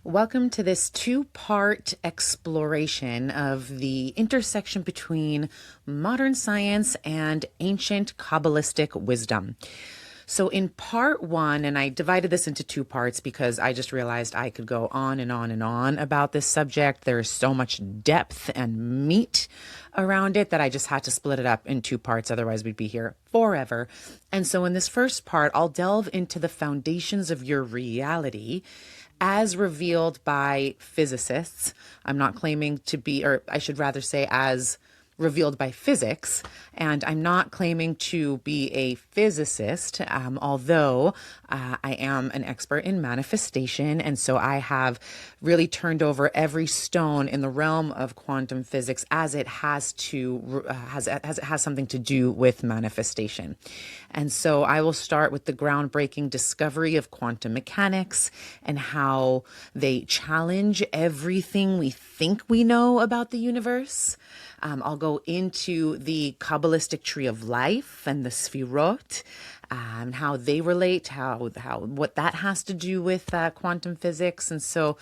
Welcome to this two-part exploration of the intersection between modern science and ancient Kabbalistic wisdom. So in part one, and I divided this into two parts because I just realized I could go on and on and on about this subject. There's so much depth and meat around it that I just had to split it up in two parts. Otherwise, we'd be here forever. And so in this first part, I'll delve into the foundations of your reality as revealed by physicists. I'm not claiming to be, or I should rather say as revealed by physics, and I'm not claiming to be a physicist, although I am an expert in manifestation, and so I have really turned over every stone in the realm of quantum physics as it has something to do with manifestation. And so I will start with the groundbreaking discovery of quantum mechanics and how they challenge everything we think we know about the universe. I'll go into the Kabbalistic Tree of Life and the Sefirot, how they relate, what that has to do with quantum physics. And so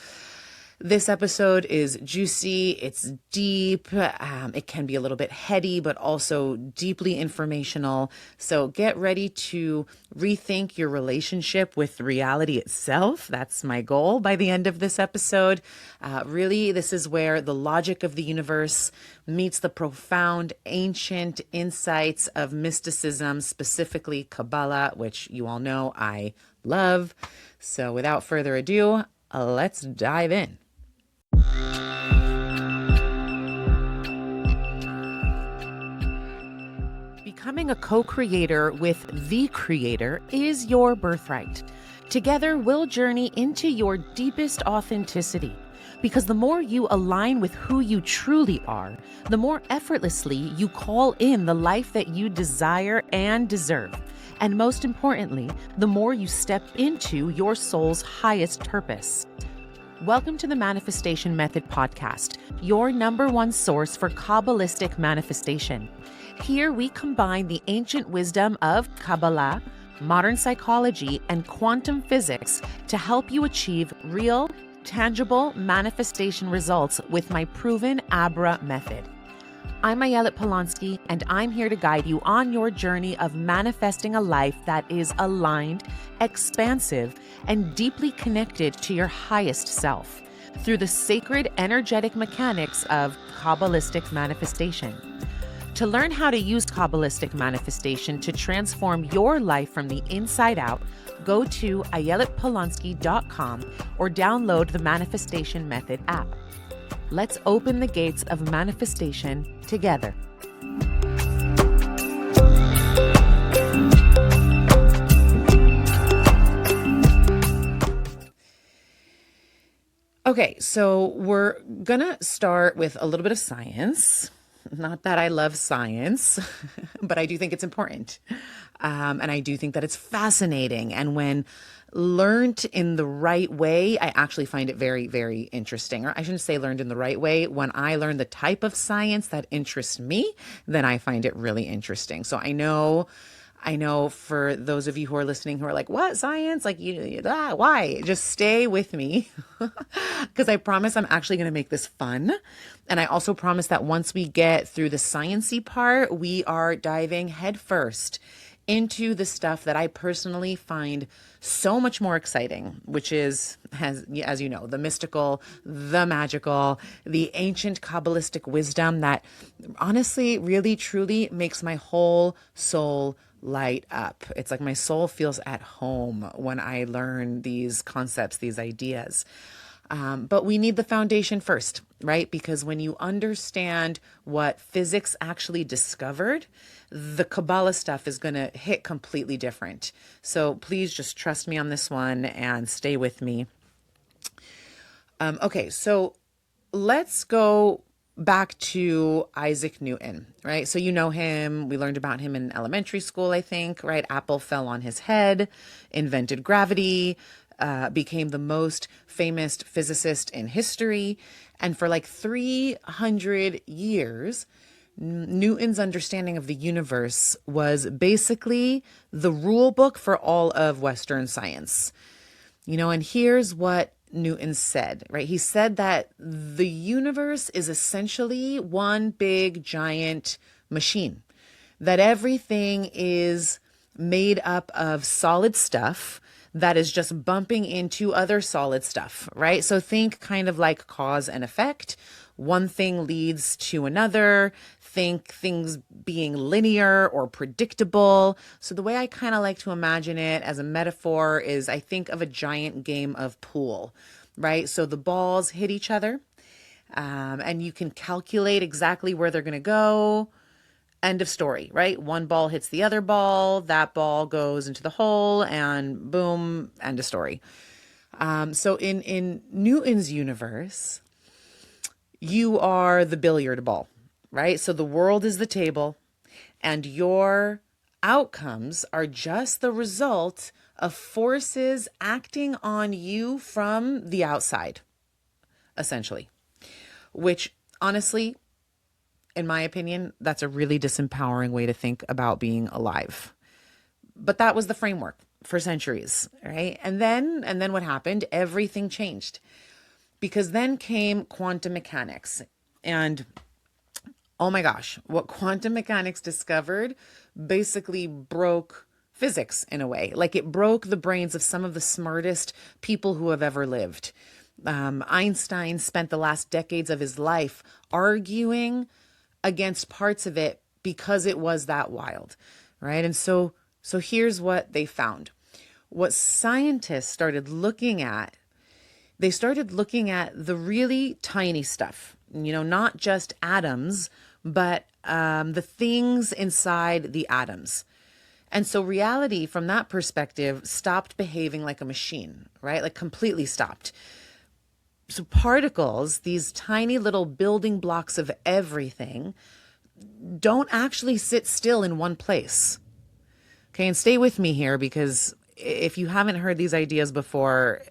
this episode is juicy, it's deep, it can be a little bit heady, but also deeply informational. So get ready to rethink your relationship with reality itself. That's my goal by the end of this episode. Really, this is where the logic of the universe meets the profound ancient insights of mysticism, specifically Kabbalah, which you all know I love. So without further ado, let's dive in. Becoming a co-creator with the creator is your birthright. Together, we'll journey into your deepest authenticity. Because the more you align with who you truly are, the more effortlessly you call in the life that you desire and deserve. And most importantly, the more you step into your soul's highest purpose. Welcome to the Manifestation Method podcast, your number one source for Kabbalistic manifestation. Here we combine the ancient wisdom of Kabbalah, modern psychology, and quantum physics to help you achieve real, tangible manifestation results with my proven Abra method. I'm Ayelet Polonsky, and I'm here to guide you on your journey of manifesting a life that is aligned, expansive, and deeply connected to your highest self through the sacred energetic mechanics of Kabbalistic manifestation. To learn how to use Kabbalistic manifestation to transform your life from the inside out, go to ayeletpolonsky.com or download the Manifestation Method app. Let's open the gates of manifestation together. Okay, so we're gonna start with a little bit of science. Not that I love science, but I do think it's important. And I do think that it's fascinating. And when learned in the right way, I actually find it very, very interesting. Or I shouldn't say learned in the right way. When I learn the type of science that interests me, then I find it really interesting. So I know for those of you who are listening who are like, what, science? Like, why? Just stay with me because I promise I'm actually going to make this fun. And I also promise that once we get through the sciencey part, we are diving headfirst into the stuff that I personally find so much more exciting, which is, as you know, the mystical, the magical, the ancient Kabbalistic wisdom that honestly, really, truly makes my whole soul light up. It's like my soul feels at home when I learn these concepts, these ideas. But we need the foundation first, right? Because when you understand what physics actually discovered, the Kabbalah stuff is going to hit completely different. So please just trust me on this one and stay with me. Okay, so let's go back to Isaac Newton, right? So you know him. We learned about him in elementary school, I think, right? Apple fell on his head, invented gravity, became the most famous physicist in history. And for like 300 years, Newton's understanding of the universe was basically the rule book for all of Western science. And here's what Newton said, right? He said that the universe is essentially one big giant machine, that everything is made up of solid stuff that is just bumping into other solid stuff, right? So think kind of like cause and effect. One thing leads to another. Think things being linear or predictable. So the way I kind of like to imagine it as a metaphor is I think of a giant game of pool, right? So the balls hit each other, and you can calculate exactly where they're going to go. End of story, right? One ball hits the other ball, that ball goes into the hole, and boom, end of story. So in Newton's universe, you are the billiard ball, right? So the world is the table, and your outcomes are just the result of forces acting on you from the outside, essentially, which honestly, in my opinion, that's a really disempowering way to think about being alive. But that was the framework for centuries, right? And then what happened? Everything changed. Because then came quantum mechanics. And oh my gosh, what quantum mechanics discovered basically broke physics in a way. Like it broke the brains of some of the smartest people who have ever lived. Einstein spent the last decades of his life arguing against parts of it because it was that wild, right? And so here's what they found. What scientists started looking at, they started looking at the really tiny stuff, not just atoms, but the things inside the atoms. And so reality from that perspective stopped behaving like a machine, right? Like completely stopped. So particles, these tiny little building blocks of everything, don't actually sit still in one place. Okay, and stay with me here because if you haven't heard these ideas before,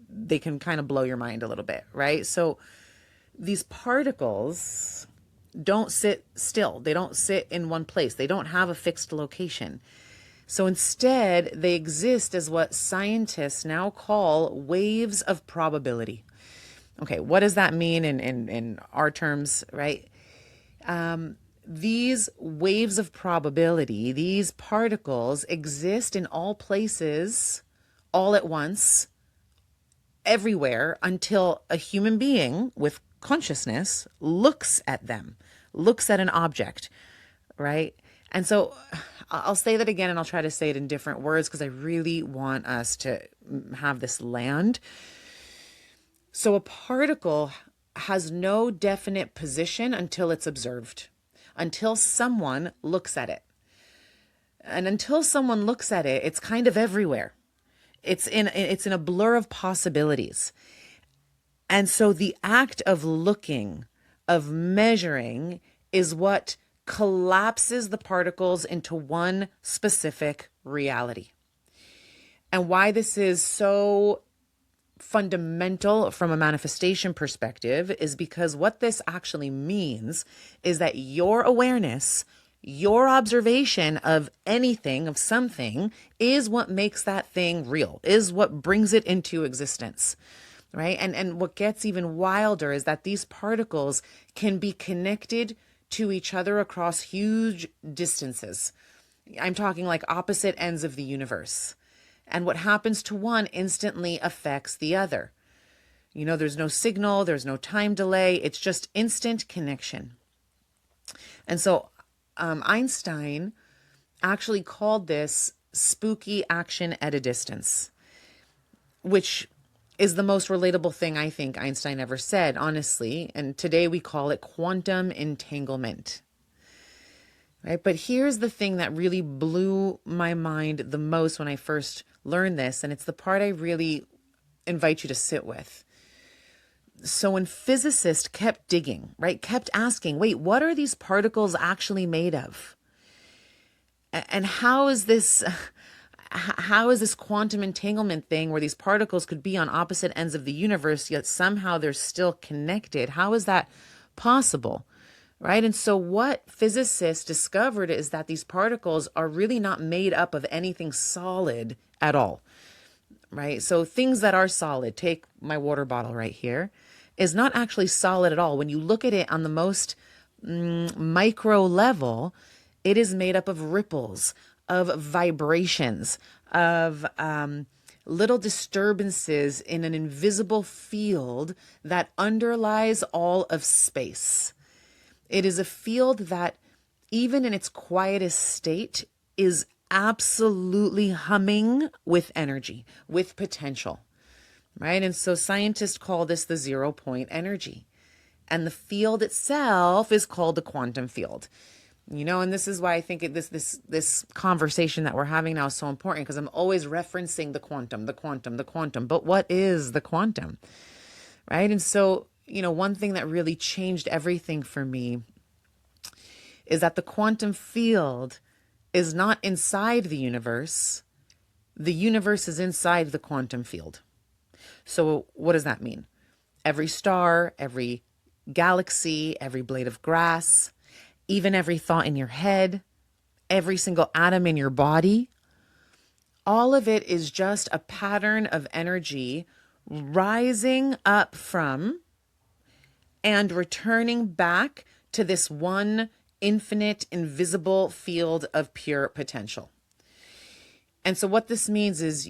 they can kind of blow your mind a little bit, right? So these particles don't sit still. They don't sit in one place. They don't have a fixed location. So instead, they exist as what scientists now call waves of probability. Okay, what does that mean in our terms, right? These waves of probability, these particles exist in all places, all at once, everywhere, until a human being with consciousness looks at them, looks at an object, right? And so I'll say that again, and I'll try to say it in different words because I really want us to have this land. So a particle has no definite position until it's observed, until someone looks at it. And until someone looks at it, it's kind of everywhere. It's in a blur of possibilities. And so the act of looking, of measuring, is what collapses the particles into one specific reality. And why this is so fundamental from a manifestation perspective is because what this actually means is that your awareness, your observation of anything, of something, is what makes that thing real, is what brings it into existence, right? And what gets even wilder is that these particles can be connected to each other across huge distances. I'm talking like opposite ends of the universe. And what happens to one instantly affects the other. There's no signal, there's no time delay, it's just instant connection. And so Einstein actually called this spooky action at a distance, which is the most relatable thing I think Einstein ever said, honestly. And today we call it quantum entanglement. Right? But here's the thing that really blew my mind the most when I first learned this, and it's the part I really invite you to sit with. So when physicists kept digging, right, kept asking, wait, what are these particles actually made of? And how is this quantum entanglement thing where these particles could be on opposite ends of the universe, yet somehow they're still connected? How is that possible? Right? And so what physicists discovered is that these particles are really not made up of anything solid at all. right? So things that are solid, take my water bottle right here, is not actually solid at all. When you look at it on the most micro level, it is made up of ripples, of vibrations, of little disturbances in an invisible field that underlies all of space. It is a field that, even in its quietest state, is absolutely humming with energy, with potential, right? And so scientists call this the 0 point energy. And the field itself is called the quantum field. And this is why I think this conversation that we're having now is so important, because I'm always referencing the quantum, the quantum, the quantum. But what is the quantum, right? And so, one thing that really changed everything for me is that the quantum field is not inside the universe. The universe is inside the quantum field. So what does that mean? Every star, every galaxy, every blade of grass, even every thought in your head, every single atom in your body, all of it is just a pattern of energy rising up from and returning back to this one infinite, invisible field of pure potential. And so what this means is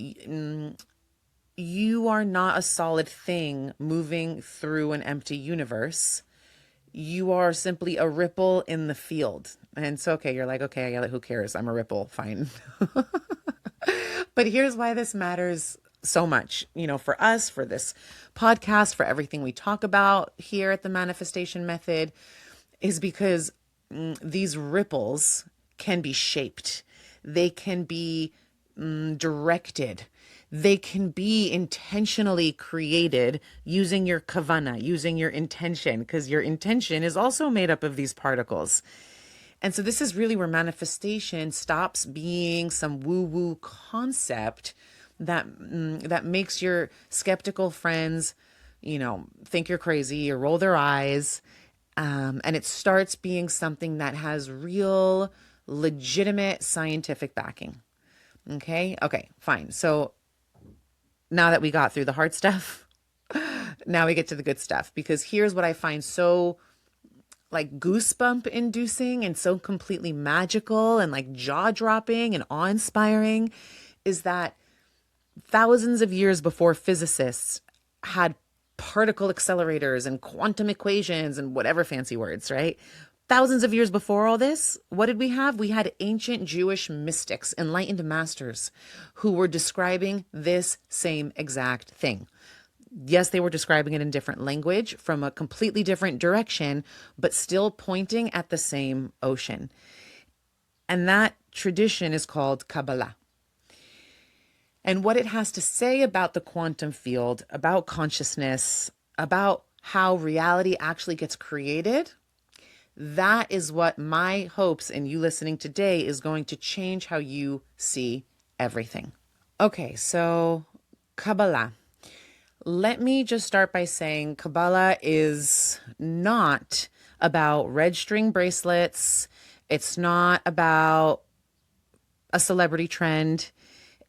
you are not a solid thing moving through an empty universe. You are simply a ripple in the field. And so, okay, you're like, okay, who cares? I'm a ripple, fine. But here's why this matters so much, for us, for this podcast, for everything we talk about here at the Manifestation Method, is because these ripples can be shaped. They can be directed. They can be intentionally created using your kavanah, using your intention, because your intention is also made up of these particles. And so this is really where manifestation stops being some woo-woo concept that makes your skeptical friends, think you're crazy or roll their eyes. And it starts being something that has real, legitimate scientific backing. Okay, fine. So now that we got through the hard stuff, now we get to the good stuff, because here's what I find so goosebump inducing and so completely magical and jaw dropping and awe inspiring is that thousands of years before physicists had particle accelerators and quantum equations and whatever fancy words, right? Thousands of years before all this, what did we have? We had ancient Jewish mystics, enlightened masters, who were describing this same exact thing. Yes, they were describing it in different language from a completely different direction, but still pointing at the same ocean. And that tradition is called Kabbalah. And what it has to say about the quantum field, about consciousness, about how reality actually gets created, that is what my hopes in you listening today is going to change how you see everything. Okay, so Kabbalah. Let me just start by saying Kabbalah is not about red string bracelets. It's not about a celebrity trend.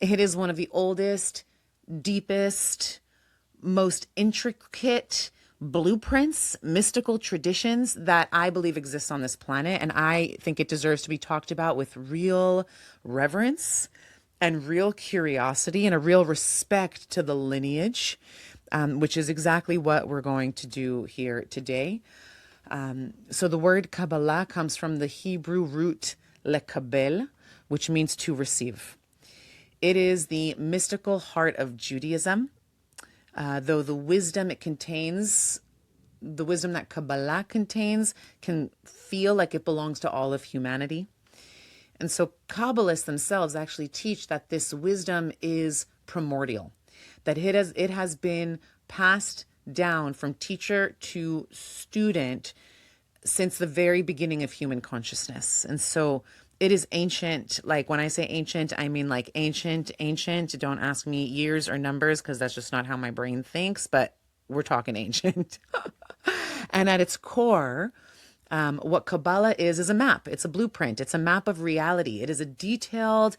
It is one of the oldest, deepest, most intricate blueprints, mystical traditions that I believe exists on this planet. And I think it deserves to be talked about with real reverence and real curiosity and a real respect to the lineage, which is exactly what we're going to do here today. So the word Kabbalah comes from the Hebrew root lekabel, which means to receive. It is the mystical heart of Judaism, though the wisdom it contains, the wisdom that Kabbalah contains, can feel like it belongs to all of humanity. And so Kabbalists themselves actually teach that this wisdom is primordial, that it has been passed down from teacher to student since the very beginning of human consciousness. And so it is ancient. Like when I say ancient, I mean like ancient. Don't ask me years or numbers because that's just not how my brain thinks, but we're talking ancient. And at its core, what Kabbalah is a map. It's a blueprint. It's a map of reality. It is a detailed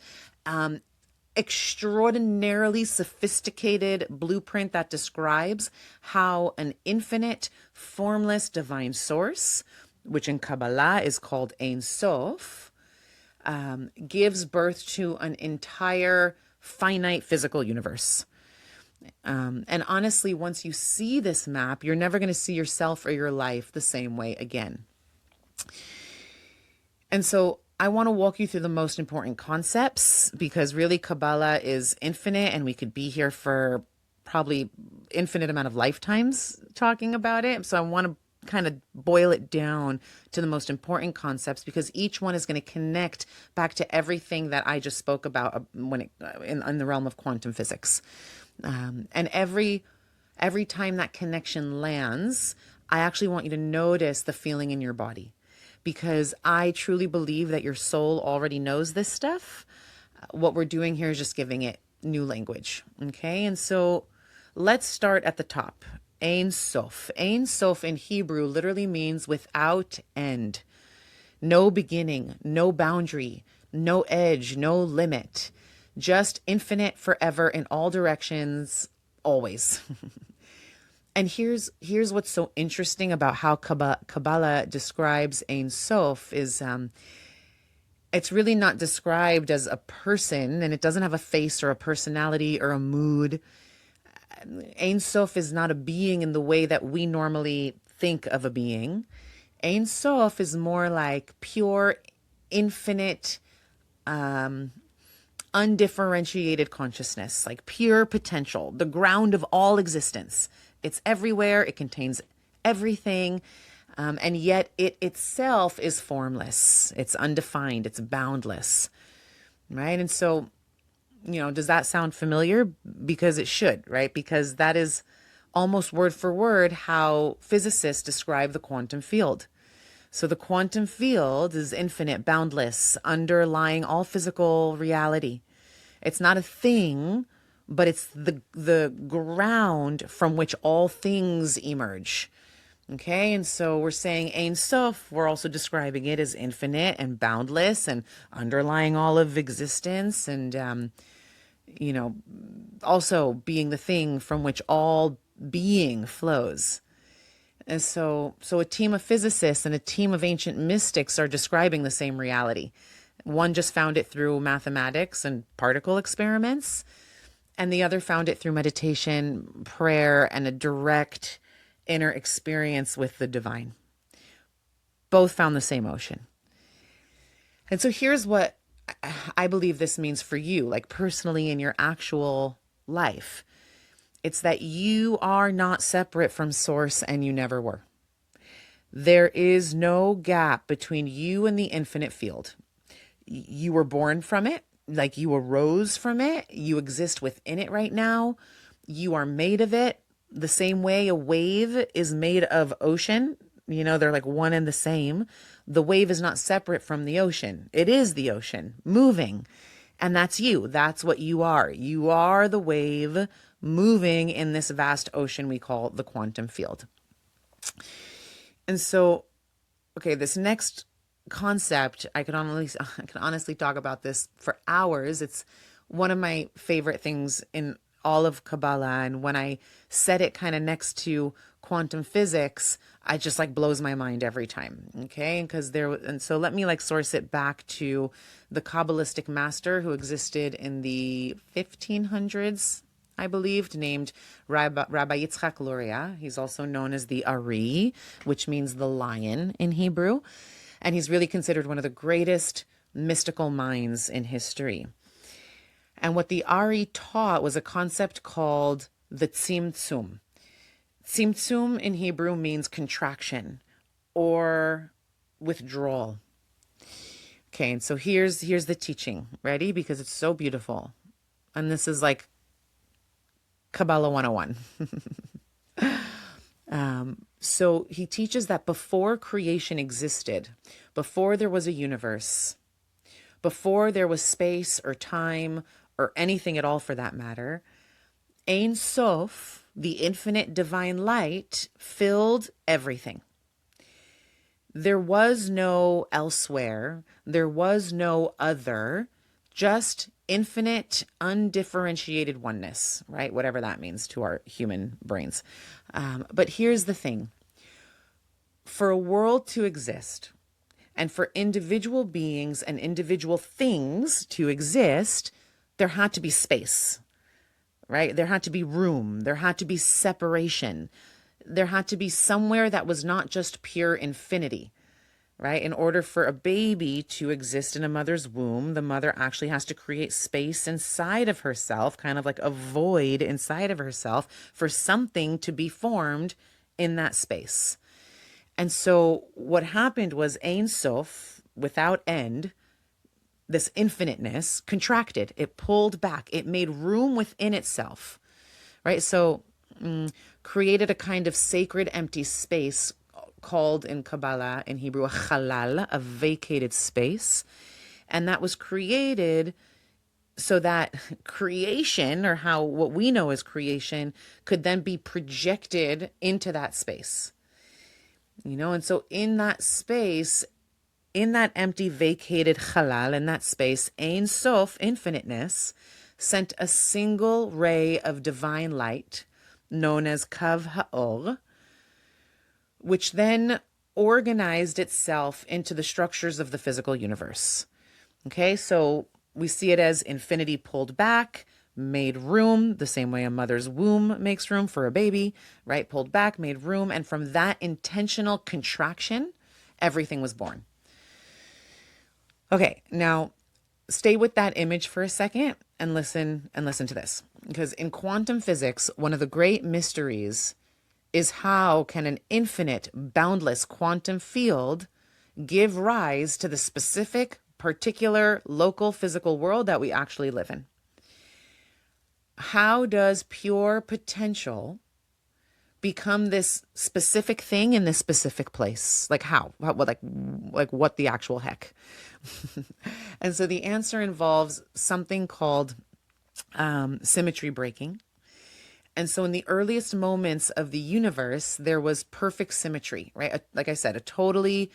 extraordinarily sophisticated blueprint that describes how an infinite, formless divine source, which in Kabbalah is called Ein Sof, gives birth to an entire finite physical universe. And honestly, once you see this map, you're never going to see yourself or your life the same way again. And so I want to walk you through the most important concepts, because really Kabbalah is infinite and we could be here for probably infinite amount of lifetimes talking about it. So I want to kind of boil it down to the most important concepts, because each one is going to connect back to everything that I just spoke about in the realm of quantum physics. And every time that connection lands, I actually want you to notice the feeling in your body, because I truly believe that your soul already knows this stuff. What we're doing here is just giving it new language. Okay. And so let's start at the top. Ein Sof. Ein Sof in Hebrew literally means without end. No beginning, no boundary, no edge, no limit. Just infinite forever in all directions, always. And here's what's so interesting about how Kabbalah describes Ein Sof is it's really not described as a person, and it doesn't have a face or a personality or a mood. Ein Sof is not a being in the way that we normally think of a being. Ein Sof is more like pure, infinite, undifferentiated consciousness, like pure potential, the ground of all existence. It's everywhere. It contains everything. And yet it itself is formless. It's undefined. It's boundless. Right? And so, does that sound familiar? Because it should, right? Because that is almost word for word how physicists describe the quantum field. So the quantum field is infinite, boundless, underlying all physical reality. It's not a thing, but it's the ground from which all things emerge. Okay, and so we're saying Ein Sof, we're also describing it as infinite and boundless and underlying all of existence, and also being the thing from which all being flows. And so a team of physicists and a team of ancient mystics are describing the same reality. One just found it through mathematics and particle experiments, and the other found it through meditation, prayer, and a direct inner experience with the divine. Both found the same ocean. And so here's what I believe this means for you, like personally in your actual life. It's that you are not separate from source, and you never were. There is no gap between you and the infinite field. You were born from it, like you arose from it. You exist within it right now. You are made of it the same way a wave is made of ocean. They're like one and the same. The wave is not separate from the ocean. It is the ocean moving. And that's you. That's what you are. You are the wave moving in this vast ocean we call the quantum field. And so, okay, this next concept, I can honestly talk about this for hours. It's one of my favorite things in all of Kabbalah. And when I set it kind of next to quantum physics, I just blows my mind every time. Okay. And so let me source it back to the Kabbalistic master who existed in the 1500s, I believed, named Rabbi Yitzchak Luria. He's also known as the Ari, which means the lion in Hebrew. And he's really considered one of the greatest mystical minds in history. And what the Ari taught was a concept called the Tzimtzum. Tzimtzum in Hebrew means contraction or withdrawal. Okay, and so here's the teaching. Ready? Because it's so beautiful. And this is like Kabbalah 101. So he teaches that before creation existed, before there was a universe, before there was space or time or anything at all for that matter, Ein Sof, the infinite divine light, filled everything. There was no elsewhere. There was no other. just infinite, undifferentiated oneness, right? Whatever that means to our human brains. But here's the thing. For a world to exist, and for individual beings and individual things to exist, there had to be space, right? There had to be room. There had to be separation. There had to be somewhere that was not just pure infinity, right? In order for a baby to exist in a mother's womb, the mother actually has to create space inside of herself, kind of like a void inside of herself, for something to be formed in that space. And so what happened was Ein Sof, without end, this infiniteness contracted. It pulled back. It made room within itself, right? So created a kind of sacred empty space called in Kabbalah, in Hebrew, a halal, a vacated space. And that was created so that creation, or how what we know as creation, could then be projected into that space. And so in that space, in that empty, vacated halal, in that space, Ein Sof, infiniteness, sent a single ray of divine light, known as Kav Ha'or, which then organized itself into the structures of the physical universe. Okay, so we see it as infinity pulled back, made room, the same way a mother's womb makes room for a baby, right? Pulled back, made room, and from that intentional contraction, everything was born. Okay, now stay with that image for a second and listen to this. Because in quantum physics, one of the great mysteries is how can an infinite, boundless quantum field give rise to the specific, particular, local physical world that we actually live in? How does pure potential become this specific thing in this specific place? Like how? Like what the actual heck? And so the answer involves something called symmetry breaking. And so in the earliest moments of the universe, there was perfect symmetry, right? Like I said, a totally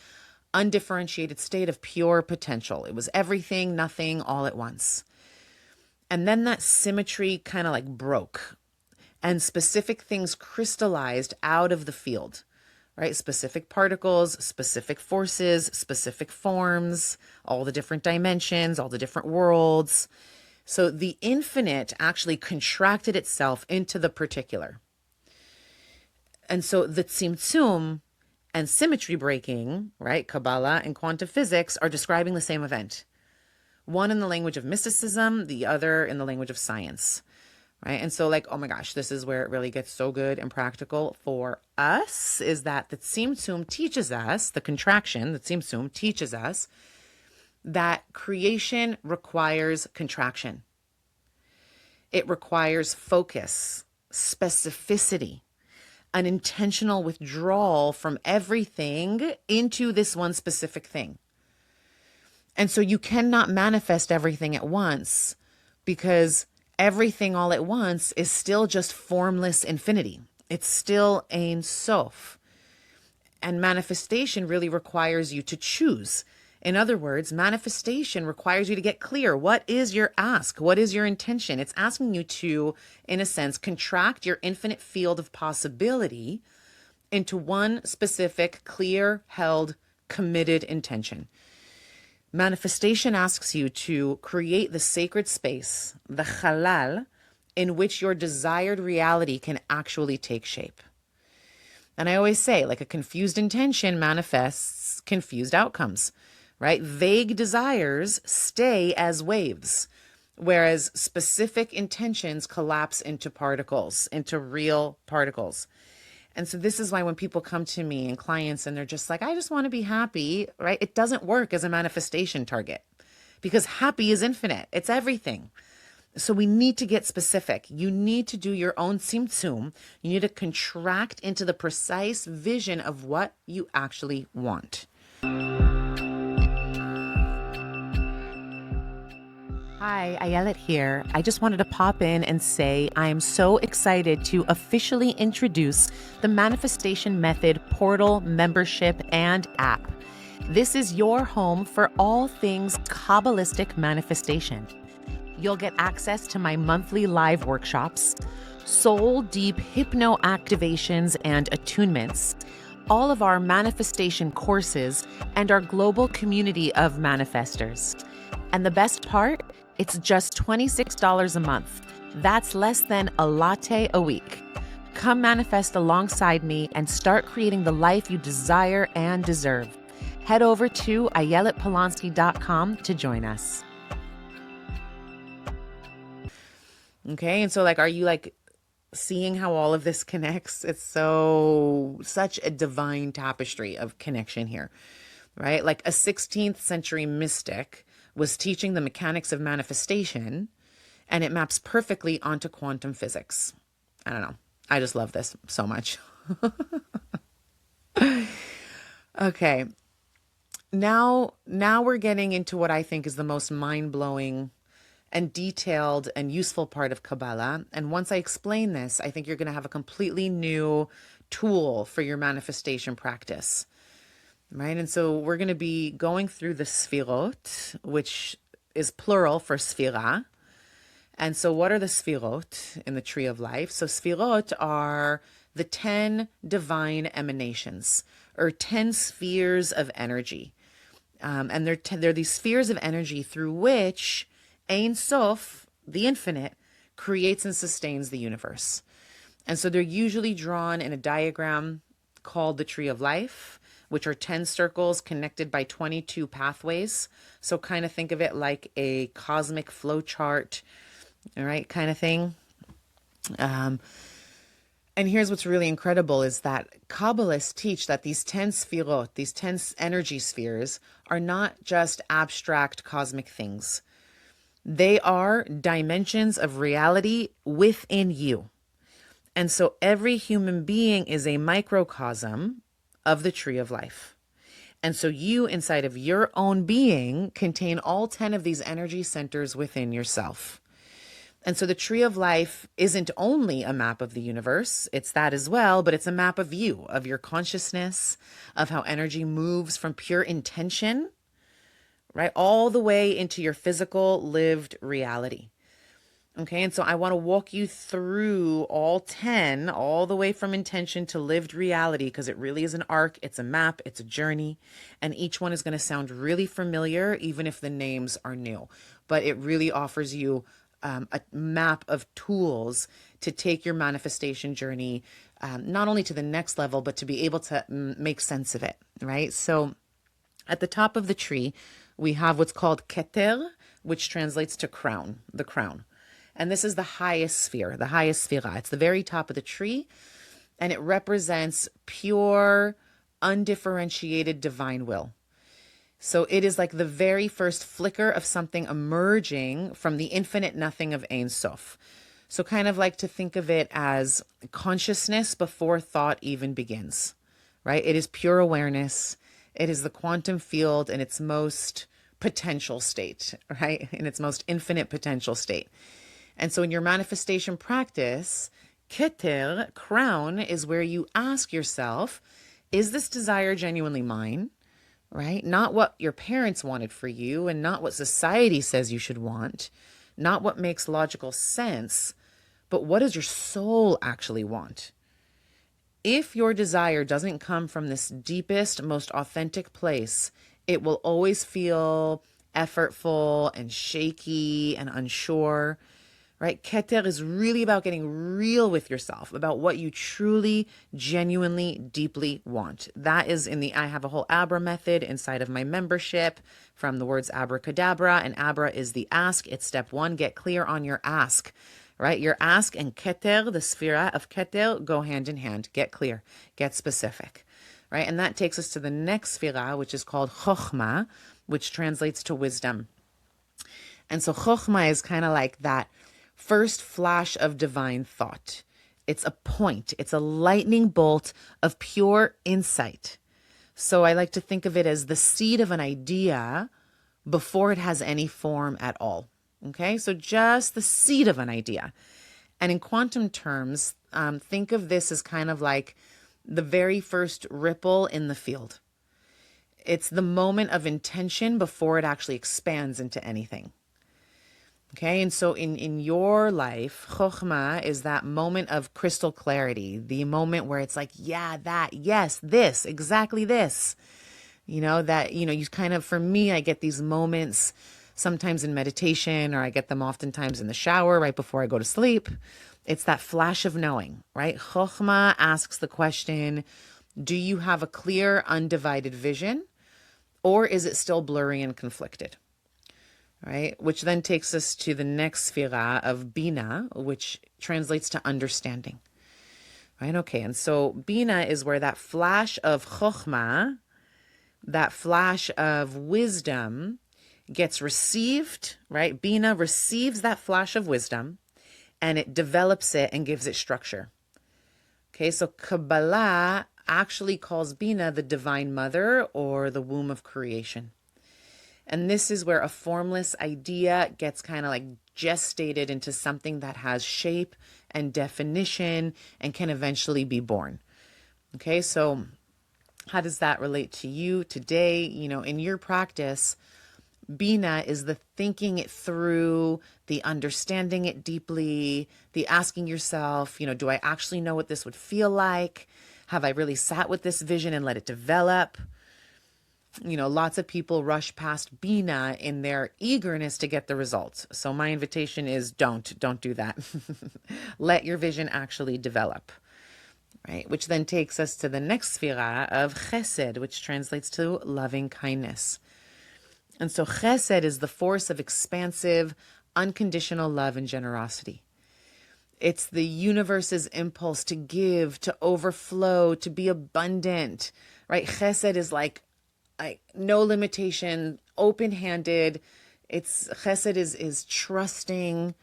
undifferentiated state of pure potential. It was everything, nothing, all at once. And then that symmetry kind of like broke, and specific things crystallized out of the field, right? Specific particles, specific forces, specific forms, all the different dimensions, all the different worlds. So the infinite actually contracted itself into the particular. And so the Tzimtzum and symmetry breaking, right? Kabbalah and quantum physics are describing the same event. One in the language of mysticism, the other in the language of science, right? And so like, oh my gosh, this is where it really gets so good and practical for us, is that the Tzimtzum teaches us, the contraction, the Tzimtzum teaches us that creation requires contraction. It requires focus, specificity, an intentional withdrawal from everything into this one specific thing. And so you cannot manifest everything at once, because everything all at once is still just formless infinity. It's still Ein Sof. And manifestation really requires you to choose. In other words, manifestation requires you to get clear. What is your ask? What is your intention? It's asking you to, in a sense, contract your infinite field of possibility into one specific, clear, held, committed intention. Manifestation asks you to create the sacred space, the halal, in which your desired reality can actually take shape. And I always say, like, a confused intention manifests confused outcomes, right? Vague desires stay as waves, whereas specific intentions collapse into particles, into real particles. And so this is why when people come to me and clients and they're just like, I just want to be happy, right? It doesn't work as a manifestation target, because happy is infinite. It's everything. So we need to get specific. You need to do your own tzimtzum. You need to contract into the precise vision of what you actually want. Hi, Ayelet here. I just wanted to pop in and say I am so excited to officially introduce the Manifestation Method portal, membership, and app. This is your home for all things Kabbalistic manifestation. You'll get access to my monthly live workshops, soul-deep hypno activations and attunements, all of our manifestation courses, and our global community of manifestors. And the best part? It's just $26 a month. That's less than a latte a week. Come manifest alongside me and start creating the life you desire and deserve. Head over to ayeletpolonsky.com to join us. Okay, and so are you seeing how all of this connects? It's such a divine tapestry of connection here, right? Like a 16th century mystic was teaching the mechanics of manifestation, and it maps perfectly onto quantum physics. I don't know. I just love this so much. Okay. Now we're getting into what I think is the most mind-blowing and detailed and useful part of Kabbalah. And once I explain this, I think you're going to have a completely new tool for your manifestation practice, right? And so we're going to be going through the Sefirot, which is plural for Sefirah. And so what are the Sefirot in the Tree of Life? So Sefirot are the 10 divine emanations, or 10 spheres of energy. And they're these spheres of energy through which Ein Sof, the infinite, creates and sustains the universe. And so they're usually drawn in a diagram called the Tree of Life, which are 10 circles connected by 22 pathways. So kind of think of it like a cosmic flow chart, all right, kind of thing. And here's what's really incredible is that Kabbalists teach that these 10 Sefirot, these 10 energy spheres, are not just abstract cosmic things. They are dimensions of reality within you. And so every human being is a microcosm of the Tree of Life. And so you, inside of your own being, contain all 10 of these energy centers within yourself. And so the Tree of Life isn't only a map of the universe, it's that as well, but it's a map of you, of your consciousness, of how energy moves from pure intention, right, all the way into your physical lived reality. Okay, and so I want to walk you through all 10, all the way from intention to lived reality, because it really is an arc, it's a map, it's a journey, and each one is going to sound really familiar, even if the names are new. But it really offers you a map of tools to take your manifestation journey not only to the next level, but to be able to make sense of it, right? So at the top of the tree, we have what's called Keter, which translates to crown, the crown. And this is the highest sphere, the highest sefirah. It's the very top of the tree, and it represents pure, undifferentiated divine will. So it is like the very first flicker of something emerging from the infinite nothing of Ein Sof. So kind of like to think of it as consciousness before thought even begins, right? It is pure awareness. It is the quantum field in its most potential state, right? In its most infinite potential state. And so in your manifestation practice, Keter, crown, is where you ask yourself, is this desire genuinely mine? Right? Not what your parents wanted for you and not what society says you should want, not what makes logical sense, but what does your soul actually want? If your desire doesn't come from this deepest, most authentic place, it will always feel effortful and shaky and unsure, right? Keter is really about getting real with yourself, about what you truly, genuinely, deeply want. That is I have a whole Abra method inside of my membership from the words abracadabra, and Abra is the ask. It's step 1, get clear on your ask, right? Your ask and Keter, the sefirah of Keter, go hand in hand. Get clear, get specific, right? And that takes us to the next sefirah, which is called Chokhmah, which translates to wisdom. And so Chokhmah is kind of like that first flash of divine thought. It's a point. It's a lightning bolt of pure insight. So I like to think of it as the seed of an idea before it has any form at all. Okay, so just the seed of an idea. And in quantum terms, think of this as kind of like the very first ripple in the field. It's the moment of intention before it actually expands into anything. Okay, and so in your life, chokhmah is that moment of crystal clarity, the moment where it's like, yeah, that, yes, this, exactly this. That, you kind of, for me, I get these moments sometimes in meditation, or I get them oftentimes in the shower right before I go to sleep. It's that flash of knowing, right? Chokhmah asks the question, do you have a clear, undivided vision, or is it still blurry and conflicted? Right? Which then takes us to the next sefirah of Bina, which translates to understanding. Right? Okay, and so Bina is where that flash of chokhmah, that flash of wisdom gets received, right? Bina receives that flash of wisdom and it develops it and gives it structure. Okay, so Kabbalah actually calls Bina the divine mother or the womb of creation. And this is where a formless idea gets kind of like gestated into something that has shape and definition and can eventually be born. Okay, so how does that relate to you today? In your practice, Bina is the thinking it through, the understanding it deeply, the asking yourself, do I actually know what this would feel like? Have I really sat with this vision and let it develop? Lots of people rush past Bina in their eagerness to get the results. So my invitation is don't do that. Let your vision actually develop. Right? Which then takes us to the next sefirah of Chesed, which translates to loving kindness. And so Chesed is the force of expansive, unconditional love and generosity. It's the universe's impulse to give, to overflow, to be abundant, right? Chesed is like no limitation, open-handed. Chesed is trusting,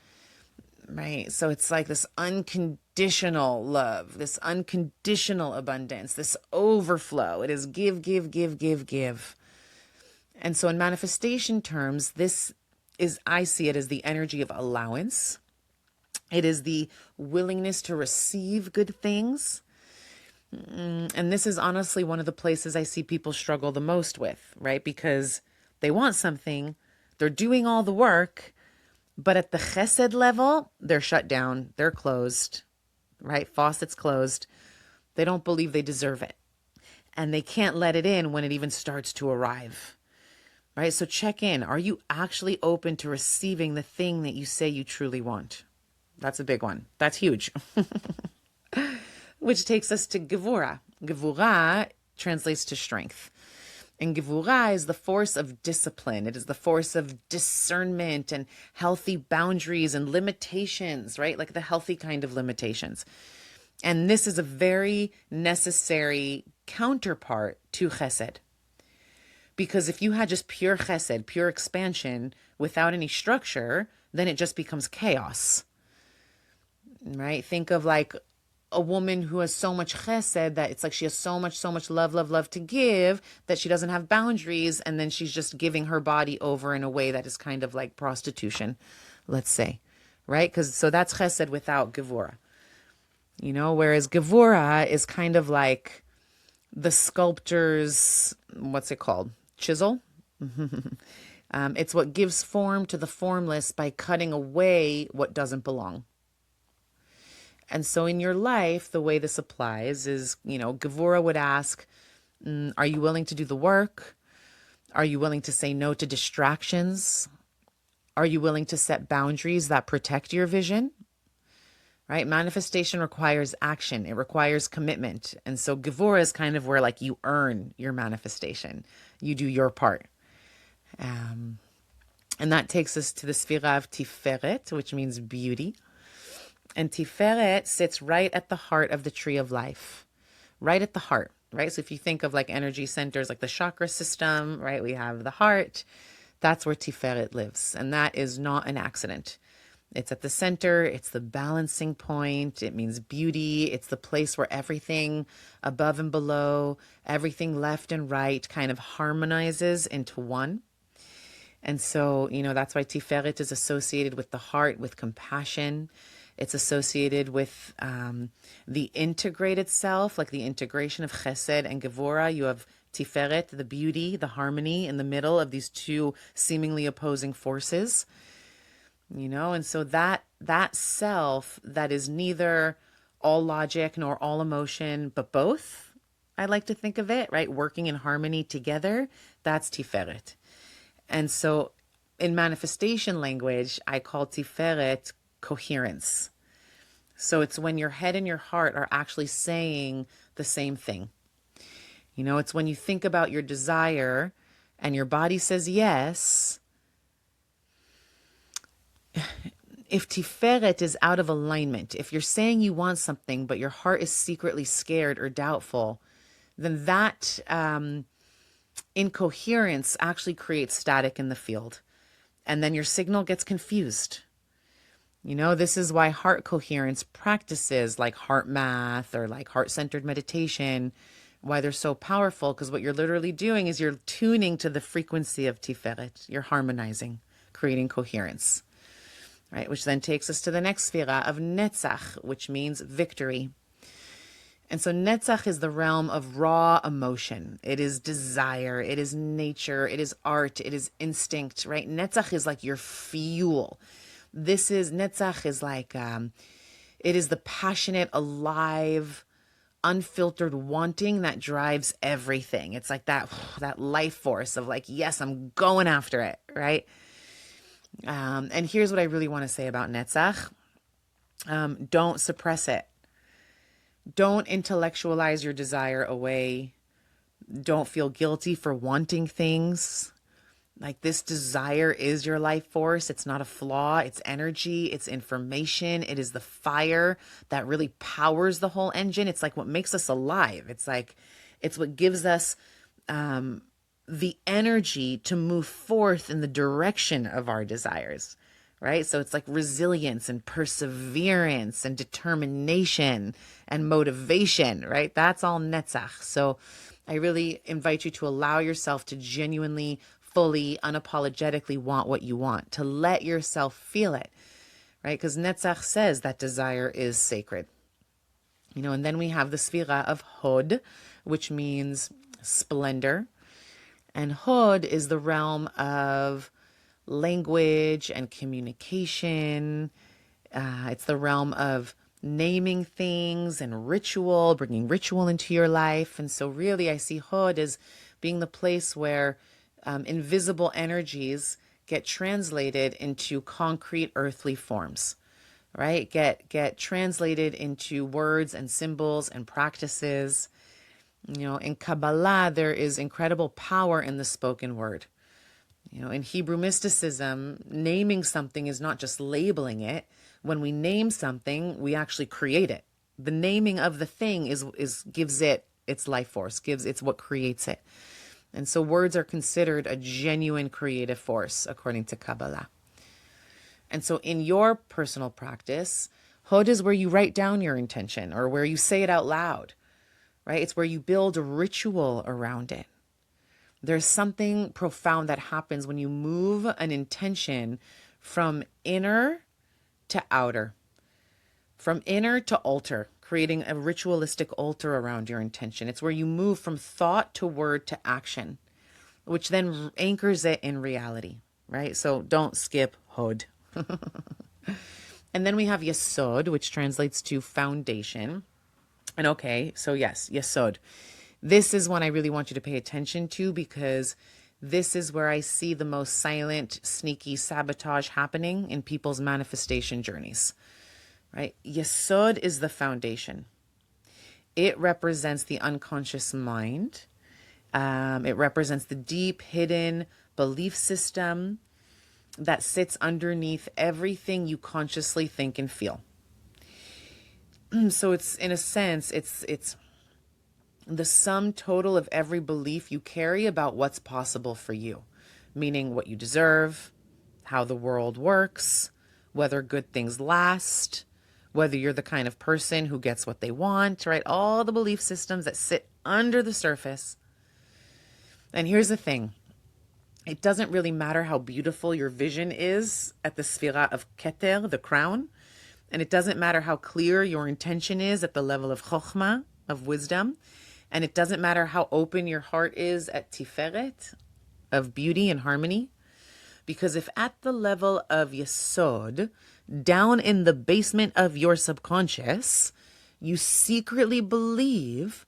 right? So it's like this unconditional love, this unconditional abundance, this overflow. It is give, give, give, give, give. And so in manifestation terms, I see it as the energy of allowance. It is the willingness to receive good things. And this is honestly one of the places I see people struggle the most with, right? Because they want something, they're doing all the work, but at the chesed level, they're shut down, they're closed, right? Faucets closed. They don't believe they deserve it. And they can't let it in when it even starts to arrive, right? So check in. Are you actually open to receiving the thing that you say you truly want? That's a big one. That's huge. Which takes us to Gevura. Gevura translates to strength. And Gevura is the force of discipline. It is the force of discernment and healthy boundaries and limitations, right? Like the healthy kind of limitations. And this is a very necessary counterpart to Chesed. Because if you had just pure Chesed, pure expansion, without any structure, then it just becomes chaos, right? Think of like a woman who has so much chesed that it's like she has so much love, love, love to give that she doesn't have boundaries. And then she's just giving her body over in a way that is kind of like prostitution, let's say, right? So that's chesed without gevura, whereas gevura is kind of like the sculptor's, what's it called? Chisel. It's what gives form to the formless by cutting away what doesn't belong. And so in your life, the way this applies is, Gevura would ask, are you willing to do the work? Are you willing to say no to distractions? Are you willing to set boundaries that protect your vision? Right? Manifestation requires action. It requires commitment. And so Gevura is kind of where like you earn your manifestation. You do your part. And that takes us to the sefirah of Tiferet, which means beauty. And Tiferet sits right at the heart of the tree of life, right at the heart, right? So if you think of like energy centers, like the chakra system, right? We have the heart. That's where Tiferet lives. And that is not an accident. It's at the center. It's the balancing point. It means beauty. It's the place where everything above and below, everything left and right kind of harmonizes into one. And so, that's why Tiferet is associated with the heart, with compassion. It's associated with the integrated self, like the integration of Chesed and Gevura. You have Tiferet, the beauty, the harmony in the middle of these two seemingly opposing forces. And so that self that is neither all logic nor all emotion, but both, I like to think of it, right? Working in harmony together, that's Tiferet. And so in manifestation language, I call Tiferet coherence. So it's when your head and your heart are actually saying the same thing. It's when you think about your desire and your body says yes. If Tiferet is out of alignment, if you're saying you want something, but your heart is secretly scared or doubtful, then that incoherence actually creates static in the field. And then your signal gets confused. This is why heart coherence practices like heart math or like heart-centered meditation, why they're so powerful, because what you're literally doing is you're tuning to the frequency of Tiferet. You're harmonizing, creating coherence, right? Which then takes us to the next sefira of Netzach, which means victory. And so Netzach is the realm of raw emotion. It is desire. It is nature. It is art. It is instinct, right? Netzach is like your fuel. Netzach is like, it is the passionate, alive, unfiltered wanting that drives everything. It's like that life force of like, yes, I'm going after it, right? And here's what I really want to say about Netzach. Don't suppress it. Don't intellectualize your desire away. Don't feel guilty for wanting things. Like, this desire is your life force. It's not a flaw. It's energy. It's information. It is the fire that really powers the whole engine. It's like what makes us alive. It's what gives us the energy to move forth in the direction of our desires, right? So it's like resilience and perseverance and determination and motivation, right? That's all Netzach. So I really invite you to allow yourself to genuinely, fully, unapologetically want what you want, to let yourself feel it, right? Because Netzach says that desire is sacred. And then we have the sefira of Hod, which means splendor. And Hod is the realm of language and communication. It's the realm of naming things and ritual, bringing ritual into your life. And so really I see Hod as being the place where invisible energies get translated into concrete earthly forms, right? Get translated into words and symbols and practices. In Kabbalah, there is incredible power in the spoken word. In Hebrew mysticism, naming something is not just labeling it. When we name something, we actually create it. The naming of the thing gives it its life force, it's what creates it. And so words are considered a genuine creative force, according to Kabbalah. And so in your personal practice, Hod is where you write down your intention or where you say it out loud, right? It's where you build a ritual around it. There's something profound that happens when you move an intention from inner to outer, from inner to altar, creating a ritualistic altar around your intention. It's where you move from thought to word to action, which then anchors it in reality, right? So don't skip Hod. And then we have Yesod, which translates to foundation. And okay, so yes, Yesod. This is one I really want you to pay attention to, because this is where I see the most silent, sneaky sabotage happening in people's manifestation journeys, right? Yesod is the foundation. It represents the unconscious mind. It represents the deep, hidden belief system that sits underneath everything you consciously think and feel. So it's, in a sense, it's the sum total of every belief you carry about what's possible for you, meaning what you deserve, how the world works, whether good things last, whether you're the kind of person who gets what they want, right? All the belief systems that sit under the surface. And here's the thing. It doesn't really matter how beautiful your vision is at the sefira of Keter, the crown. And it doesn't matter how clear your intention is at the level of Chokhmah, of wisdom. And it doesn't matter how open your heart is at Tiferet, of beauty and harmony. Because if at the level of Yesod, down in the basement of your subconscious, you secretly believe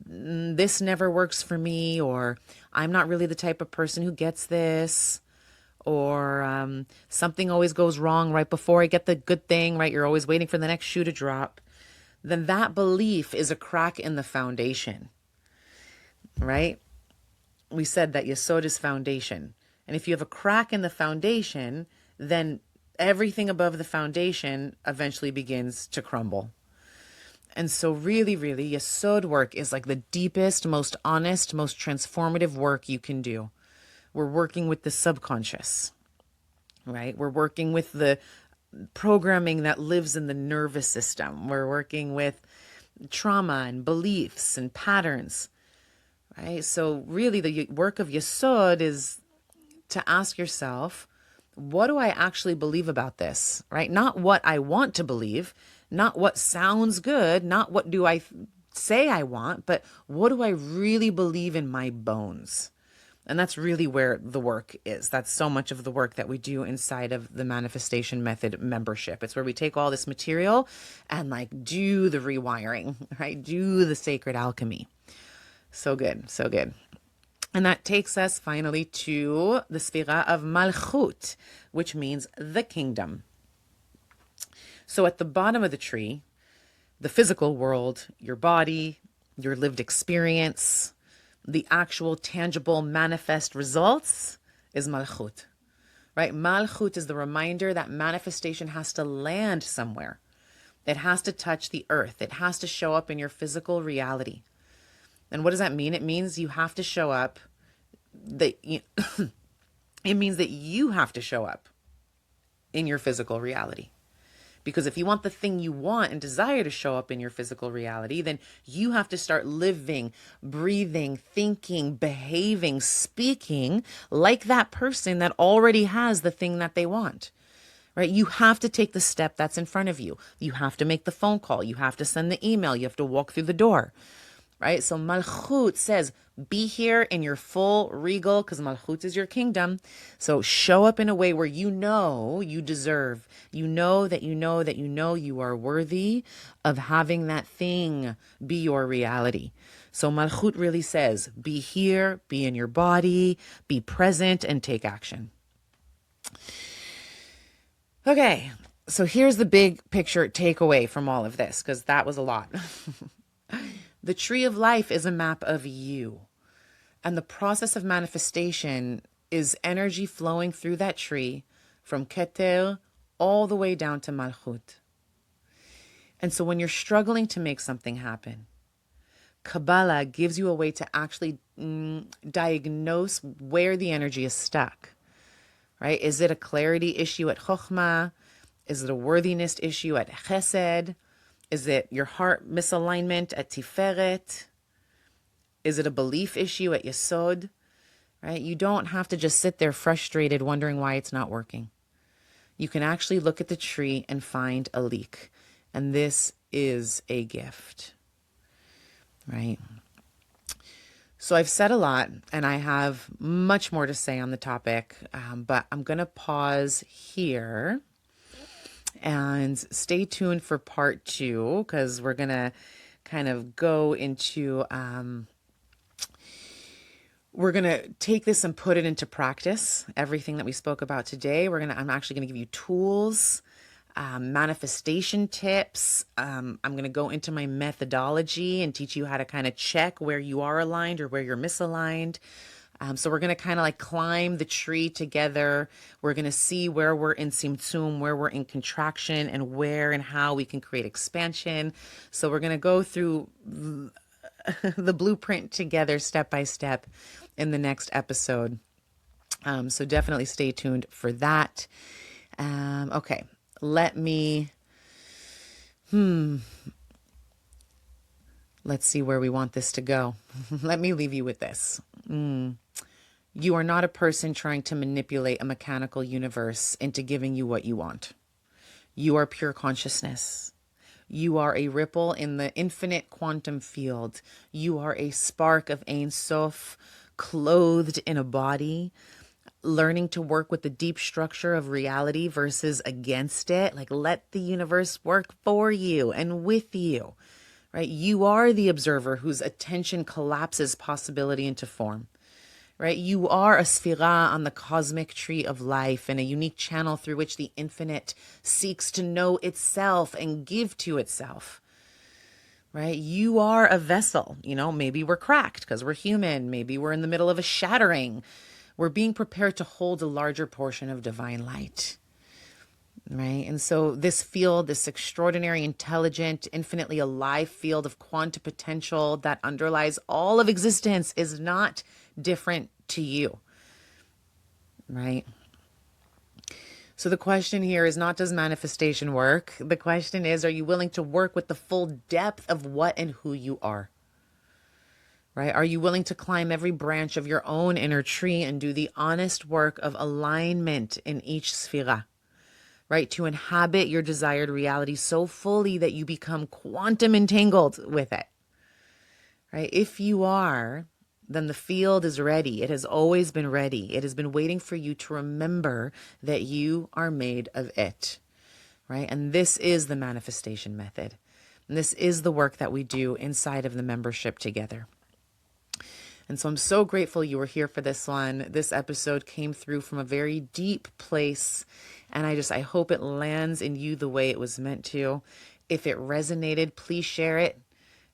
this never works for me, or I'm not really the type of person who gets this, or something always goes wrong right before I get the good thing, right? You're always waiting for the next shoe to drop. Then that belief is a crack in the foundation, right? We said that Yesod is foundation. And if you have a crack in the foundation, then everything above the foundation eventually begins to crumble. And so really, really, Yesod work is like the deepest, most honest, most transformative work you can do. We're working with the subconscious, right? We're working with the programming that lives in the nervous system. We're working with trauma and beliefs and patterns, right? So really the work of Yesod is to ask yourself, what do I actually believe about this, right? Not what I want to believe, not what sounds good, not what do I say I want, but what do I really believe in my bones? And that's really where the work is. That's so much of the work that we do inside of the Manifestation Method membership. It's where we take all this material and like do the rewiring, right? Do the sacred alchemy. So good, so good. And that takes us finally to the Sefirah of Malchut, which means the kingdom. So at the bottom of the tree, the physical world, your body, your lived experience, the actual tangible manifest results is Malchut, right? Malchut is the reminder that manifestation has to land somewhere. It has to touch the earth. It has to show up in your physical reality. And what does that mean? It means you have to show up. It means that you have to show up in your physical reality. Because if you want the thing you want and desire to show up in your physical reality, then you have to start living, breathing, thinking, behaving, speaking like that person that already has the thing that they want. Right? You have to take the step that's in front of you. You have to make the phone call. You have to send the email. You have to walk through the door. Right? So Malchut says, be here in your full regal, because Malchut is your kingdom. So show up in a way where you know you deserve. You know that you know that you know you are worthy of having that thing be your reality. So Malchut really says, be here, be in your body, be present, and take action. Okay, so here's the big picture takeaway from all of this, because that was a lot. The tree of life is a map of you. And the process of manifestation is energy flowing through that tree from Keter all the way down to Malchut. And so when you're struggling to make something happen, Kabbalah gives you a way to actually diagnose where the energy is stuck. Right? Is it a clarity issue at Chokhmah? Is it a worthiness issue at Chesed? Is it your heart misalignment at Tiferet? Is it a belief issue at Yesod? Right? You don't have to just sit there frustrated wondering why it's not working. You can actually look at the tree and find a leak. And this is a gift. Right? So I've said a lot, and I have much more to say on the topic, but I'm going to pause here. And stay tuned for part 2, because we're going to kind of go into, we're going to take this and put it into practice. Everything that we spoke about today, I'm actually going to give you tools, manifestation tips. I'm going to go into my methodology and teach you how to kind of check where you are aligned or where you're misaligned. So we're going to kind of like climb the tree together. We're going to see where we're in Tzimtzum, where we're in contraction, and where and how we can create expansion. So we're going to go through the blueprint together step by step in the next episode. So definitely stay tuned for that. Okay, let me... Let's see where we want this to go. Let me leave you with this. You are not a person trying to manipulate a mechanical universe into giving you what you want. You are pure consciousness. You are a ripple in the infinite quantum field. You are a spark of Ein Sof, clothed in a body, learning to work with the deep structure of reality versus against it. Like, let the universe work for you and with you, right? You are the observer whose attention collapses possibility into form, right? You are a Sefirot on the cosmic tree of life and a unique channel through which the infinite seeks to know itself and give to itself, right? You are a vessel. Maybe we're cracked because we're human. Maybe we're in the middle of a shattering. We're being prepared to hold a larger portion of divine light, right? And so this field, this extraordinary, intelligent, infinitely alive field of quantum potential that underlies all of existence is not different to you, right? So the question here is not, does manifestation work? The question is, are you willing to work with the full depth of what and who you are? Right? Are you willing to climb every branch of your own inner tree and do the honest work of alignment in each sefirah, right? To inhabit your desired reality so fully that you become quantum entangled with it, right? If you are, then the field is ready. It has always been ready. It has been waiting for you to remember that you are made of it, right? And this is the manifestation method. And this is the work that we do inside of the membership together. And so I'm so grateful you were here for this one. This episode came through from a very deep place, and I hope it lands in you the way it was meant to. If it resonated, please share it,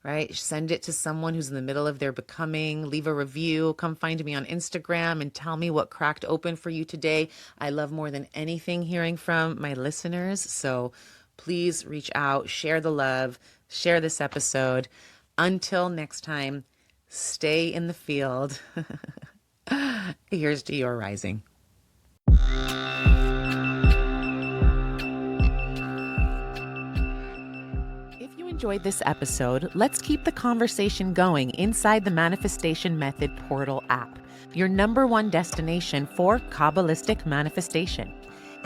right? Send it to someone who's in the middle of their becoming. Leave a review. Come find me on Instagram and tell me what cracked open for you today. I love more than anything hearing from my listeners. So please reach out, share the love, share this episode. Until next time, stay in the field. Here's to your rising. If you enjoyed this episode, let's keep the conversation going inside the Manifestation Method Portal app, your #1 destination for Kabbalistic manifestation.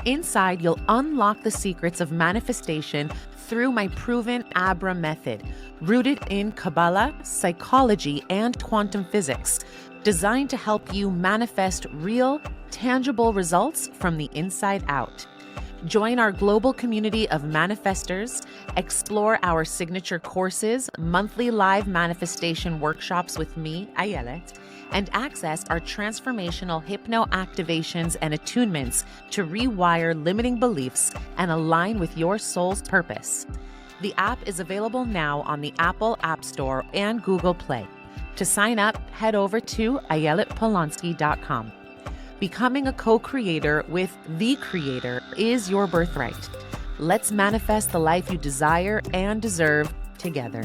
Inside, you'll unlock the secrets of manifestation through my proven Abra method, rooted in Kabbalah, psychology, and quantum physics, designed to help you manifest real, tangible results from the inside out. Join our global community of manifestors, explore our signature courses, monthly live manifestation workshops with me, Ayelet, and access our transformational hypno activations and attunements to rewire limiting beliefs and align with your soul's purpose. The app is available now on the Apple App Store and Google Play. To sign up, head over to ayeletpolonsky.com. Becoming a co-creator with the Creator is your birthright. Let's manifest the life you desire and deserve together.